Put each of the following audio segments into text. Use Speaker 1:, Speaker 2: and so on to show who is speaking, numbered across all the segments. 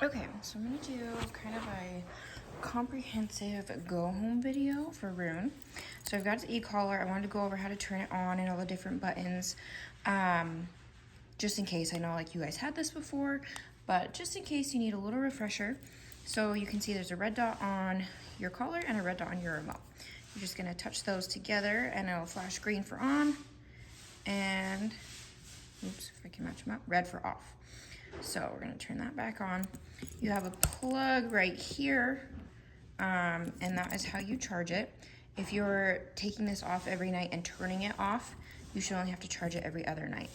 Speaker 1: Okay, so I'm gonna do kind of a comprehensive go-home video for Rune. So I've got the e-collar. I wanted to go over how to turn it on and all the different buttons. Just in case, I know like you guys had this before, but just in case you need a little refresher. So you can see there's a red dot on your collar and a red dot on your remote. You're just gonna touch those together and it'll flash green for on and, oops, if I can match them up, red for off. So we're gonna turn that back on. You have a plug right here, and that is how you charge it. If you're taking this off every night and turning it off, you should only have to charge it every other night.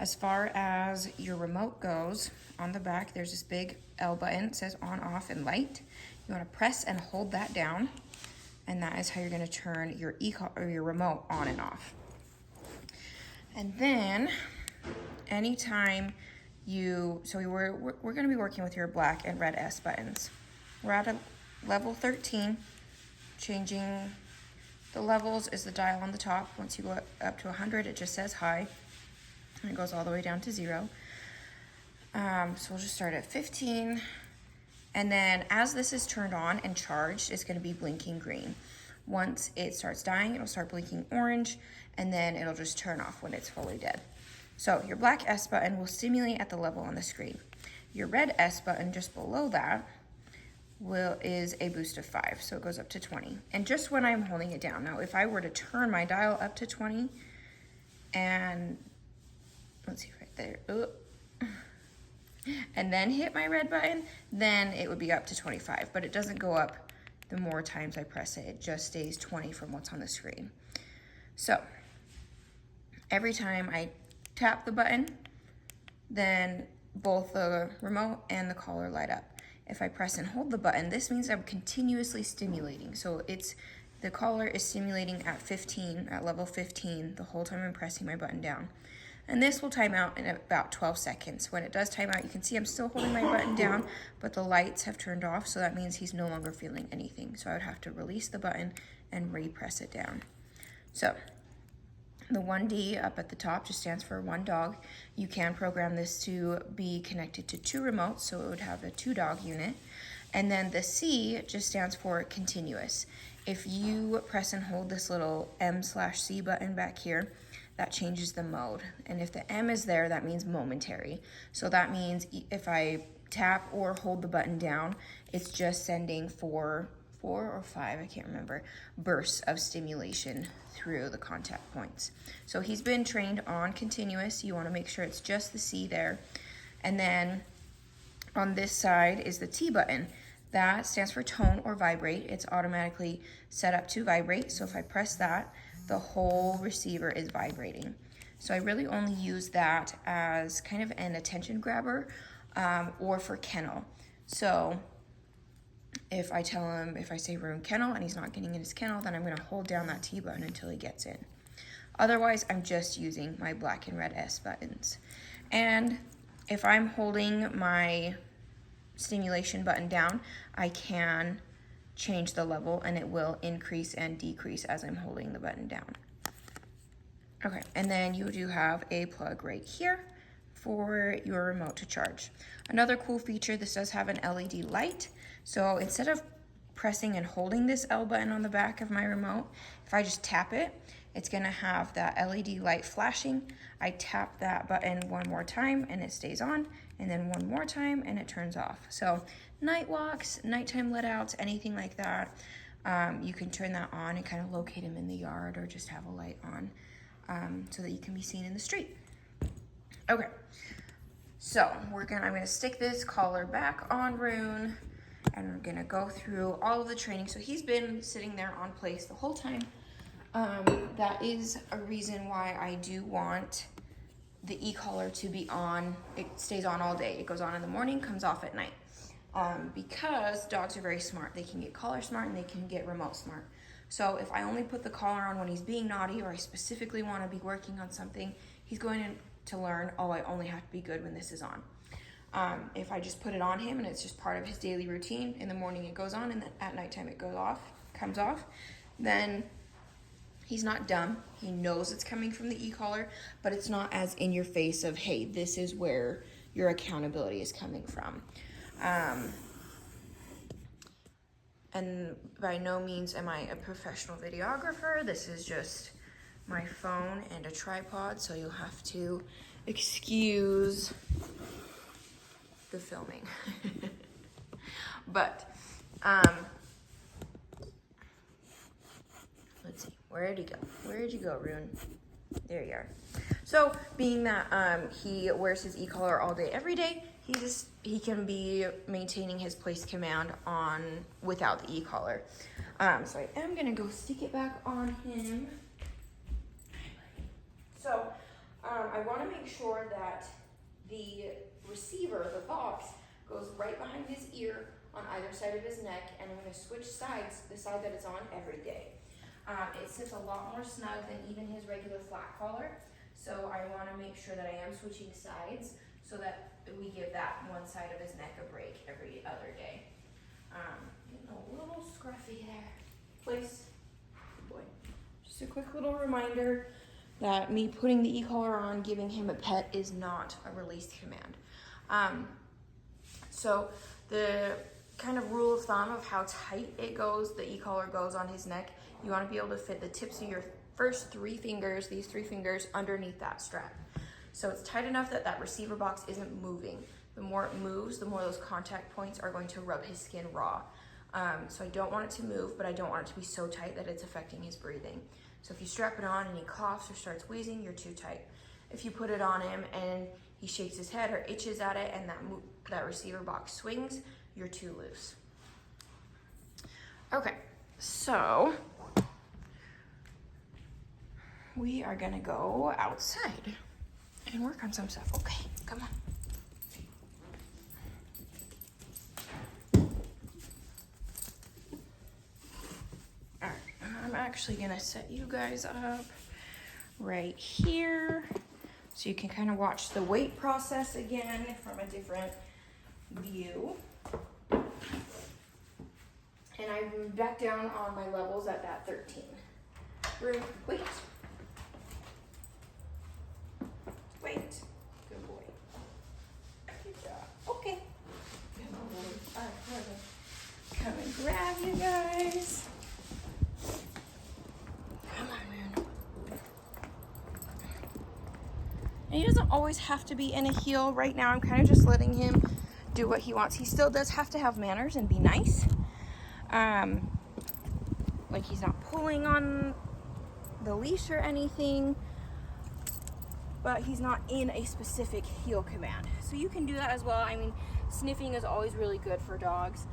Speaker 1: As far as your remote goes, on the back there's this big L button. It says on, off, and light. You wanna press and hold that down, and that is how you're gonna turn your your remote on and off. And then, anytime we're gonna be working with your black and red S buttons. We're at a level 13. Changing the levels is the dial on the top. Once you go up to 100, it just says high, and it goes all the way down to 0. So we'll just start at 15. And then as this is turned on and charged, it's gonna be blinking green. Once it starts dying, it'll start blinking orange, and then it'll just turn off when it's fully dead. So your black S button will stimulate at the level on the screen. Your red S button just below that is a boost of 5, so it goes up to 20. And just when I'm holding it down. Now, if I were to turn my dial up to 20, and let's see right there, and then hit my red button, then it would be up to 25, but it doesn't go up the more times I press it. It just stays 20 from what's on the screen. So every time I tap the button, then both the remote and the collar light up. If I press and hold the button, this means I'm continuously stimulating. So the collar is stimulating at 15, at level 15, the whole time I'm pressing my button down. And this will time out in about 12 seconds. When it does time out, you can see I'm still holding my button down, but the lights have turned off, so that means he's no longer feeling anything. So I would have to release the button and re-press it down. So the 1D up at the top just stands for one dog. You can program this to be connected to 2 remotes, so it would have a 2-dog unit. And then the C just stands for continuous. If you press and hold this little M/C button back here, that changes the mode. And if the M is there, that means momentary. So that means if I tap or hold the button down, it's just sending 4 or 5, I can't remember, bursts of stimulation through the contact points. So he's been trained on continuous. You want to make sure it's just the C there. And then on this side is the T button. That stands for tone or vibrate. It's automatically set up to vibrate. So if I press that, the whole receiver is vibrating. So I really only use that as kind of an attention grabber or for kennel. So if I say Rune kennel and he's not getting in his kennel, then I'm gonna hold down that T button until he gets in. Otherwise, I'm just using my black and red S buttons. And if I'm holding my stimulation button down, I can change the level and it will increase and decrease as I'm holding the button down. Okay, and then you do have a plug right here for your remote to charge. Another cool feature, this does have an LED light. So instead of pressing and holding this L button on the back of my remote, if I just tap it, it's gonna have that LED light flashing. I tap that button one more time and it stays on, and then one more time and it turns off. So night walks, nighttime let outs, anything like that, you can turn that on and kind of locate him in the yard or just have a light on so that you can be seen in the street. Okay, so I'm gonna stick this collar back on Rune, and we're gonna go through all of the training. So he's been sitting there on place the whole time. That is a reason why I do want the e-collar to be on. It stays on all day. It goes on in the morning, comes off at night. Because dogs are very smart. They can get collar smart and they can get remote smart. So if I only put the collar on when he's being naughty or I specifically want to be working on something, he's going to learn, oh, I only have to be good when this is on. If I just put it on him and it's just part of his daily routine, in the morning it goes on and then at nighttime it comes off, then he's not dumb. He knows it's coming from the e-collar, but it's not as in your face of, hey, this is where your accountability is coming from. And by no means am I a professional videographer. This is just my phone and a tripod, so you'll have to excuse the filming. But, let's see, where did he go? Where did you go, Rune? There you are. So, being that he wears his e-collar all day, every day, he can be maintaining his place command on without the e-collar. So I am gonna go stick it back on him. So I want to make sure that the receiver, the box, goes right behind his ear on either side of his neck, and I'm going to switch sides, the side that it's on every day. It sits a lot more snug than even his regular flat collar, so I want to make sure that I am switching sides so that we give that one side of his neck a break every other day. Getting a little scruffy there. Place. Boy. Just a quick little reminder that me putting the e-collar on, giving him a pet, is not a released command. So the kind of rule of thumb of how tight it goes, the e-collar goes on his neck, you want to be able to fit the tips of your first 3 fingers, these 3 fingers, underneath that strap. So it's tight enough that that receiver box isn't moving. The more it moves, the more those contact points are going to rub his skin raw. So I don't want it to move, but I don't want it to be so tight that it's affecting his breathing. So if you strap it on and he coughs or starts wheezing, you're too tight. If you put it on him and he shakes his head or itches at it and that receiver box swings, you're too loose. Okay, so we are gonna go outside and work on some stuff. Okay, come on. All right, I'm actually gonna set you guys up right here so you can kind of watch the weight process again from a different view. And I'm back down on my levels at that 13. Rune, wait. Wait. Good boy. Good job. Okay. Good boy. All right, come and grab you guys. Come on, Rune. And he doesn't always have to be in a heel. Right now, I'm kind of just letting him do what he wants. He still does have to have manners and be nice. Like he's not pulling on the leash or anything, but he's not in a specific heel command. So you can do that as well. I mean, sniffing is always really good for dogs.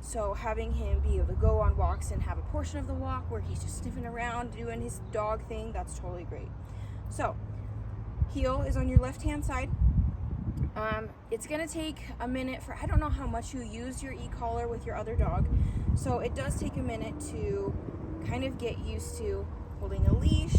Speaker 1: So having him be able to go on walks and have a portion of the walk where he's just sniffing around, doing his dog thing, that's totally great. So heel is on your left-hand side. It's gonna take a minute for, I don't know how much you use your e-collar with your other dog, so it does take a minute to kind of get used to holding a leash,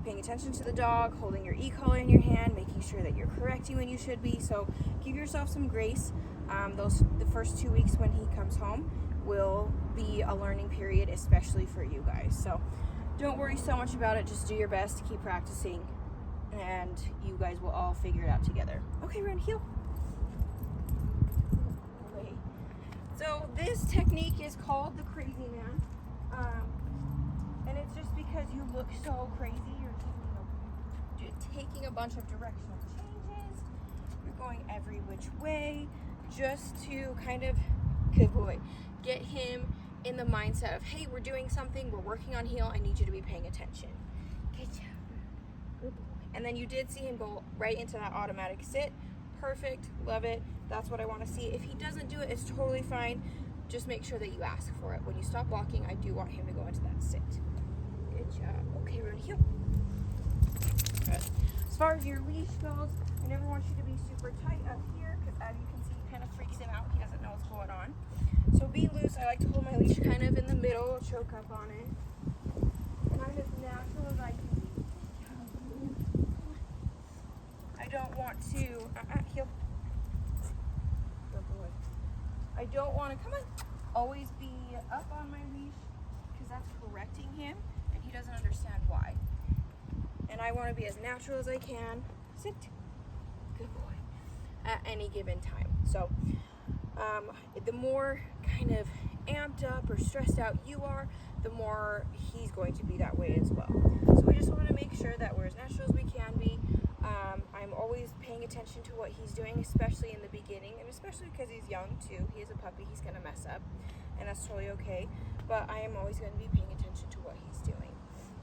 Speaker 1: paying attention to the dog, holding your e-collar in your hand, making sure that you're correcting when you should be. So give yourself some grace. The first 2 weeks when he comes home will be a learning period, especially for you guys. So don't worry so much about it, just do your best to keep practicing, and you guys will all figure it out together. Okay, Rune, heel. Okay. So this technique is called the crazy man. And it's just because you look so crazy. You're taking a bunch of directional changes. You're going every which way just to kind of, good boy, get him in the mindset of, hey, we're doing something, we're working on heel, I need you to be paying attention. Good job. Good boy. And then you did see him go right into that automatic sit. Perfect, love it. That's what I want to see. If he doesn't do it, it's totally fine. Just make sure that you ask for it. When you stop walking, I do want him to go into that sit. Good job. Okay, Rune, heel. Good. As far as your leash goes, I never want you to be super tight up here because, as you can see, it kind of freaks him out. He doesn't know what's going on. So be loose. I like to hold my leash kind of in the middle, choke up on it. And I'm as natural as I can be. I don't want to, heel. Good boy. I don't want to, come on, always be up on my leash because that's correcting him and he doesn't understand why. And I want to be as natural as I can. Sit. Good boy. At any given time. So The more kind of amped up or stressed out you are, the more he's going to be that way as well. So we just want to make sure that we're as natural as we can be. I'm always paying attention to what he's doing, especially in the beginning, and especially because he's young too. He is a puppy, he's going to mess up, and that's totally okay. But I am always going to be paying attention to what he's doing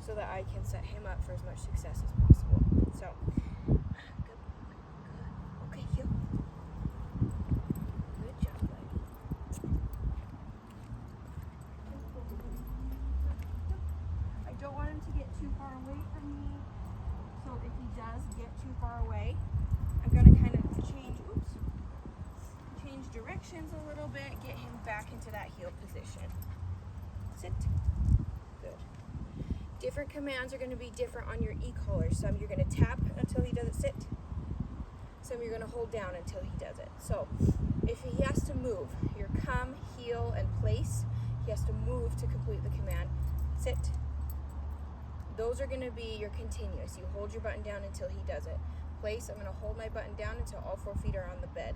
Speaker 1: so that I can set him up for as much success as possible. So, good. Okay, heel. Good job, buddy. I don't want him to get too far away from me. So if he does get too far away, I'm going to kind of change directions a little bit, get him back into that heel position. Sit. Good. Different commands are going to be different on your e-collar. Some you're going to tap until he does it, sit. Some you're going to hold down until he does it. So if he has to move, your come, heel, and place, he has to move to complete the command. Sit. Those are going to be your continuous. You hold your button down until he does it. Place, I'm going to hold my button down until all 4 feet are on the bed.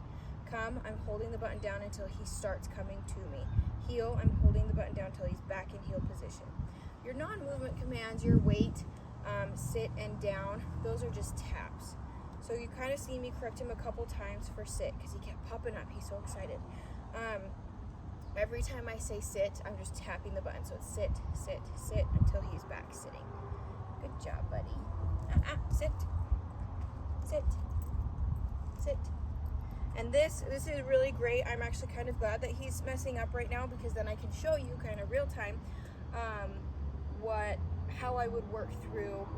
Speaker 1: Come, I'm holding the button down until he starts coming to me. Heel, I'm holding the button down until he's back in heel position. Your non-movement commands, your wait, sit, and down, those are just taps. So you kind of see me correct him a couple times for sit because he kept popping up. He's so excited. Every time I say sit, I'm just tapping the button. So it's sit, sit, sit until he's back sitting. Good job, buddy. Sit, sit, sit. And this is really great. I'm actually kind of glad that he's messing up right now because then I can show you kind of real time how I would work through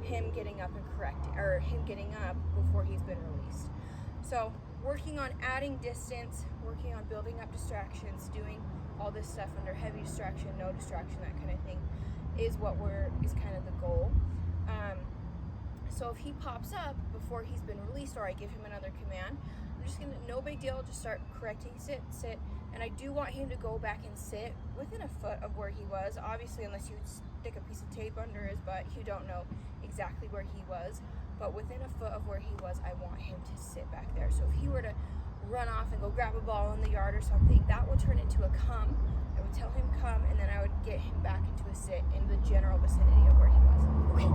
Speaker 1: him getting up and correcting, or him getting up before he's been released. So working on adding distance, working on building up distractions, doing all this stuff under heavy distraction, no distraction, that kind of thing is kind of the goal. So if he pops up before he's been released or I give him another command, I'm just gonna, no big deal, just start correcting, sit, sit. And I do want him to go back and sit within a foot of where he was. Obviously, unless you stick a piece of tape under his butt, you don't know exactly where he was. But within a foot of where he was, I want him to sit back there. So if he were to run off and go grab a ball in the yard or something, that would turn into a come. I would tell him come, and then I would get him back into a sit in the general vicinity of where he was. Okay.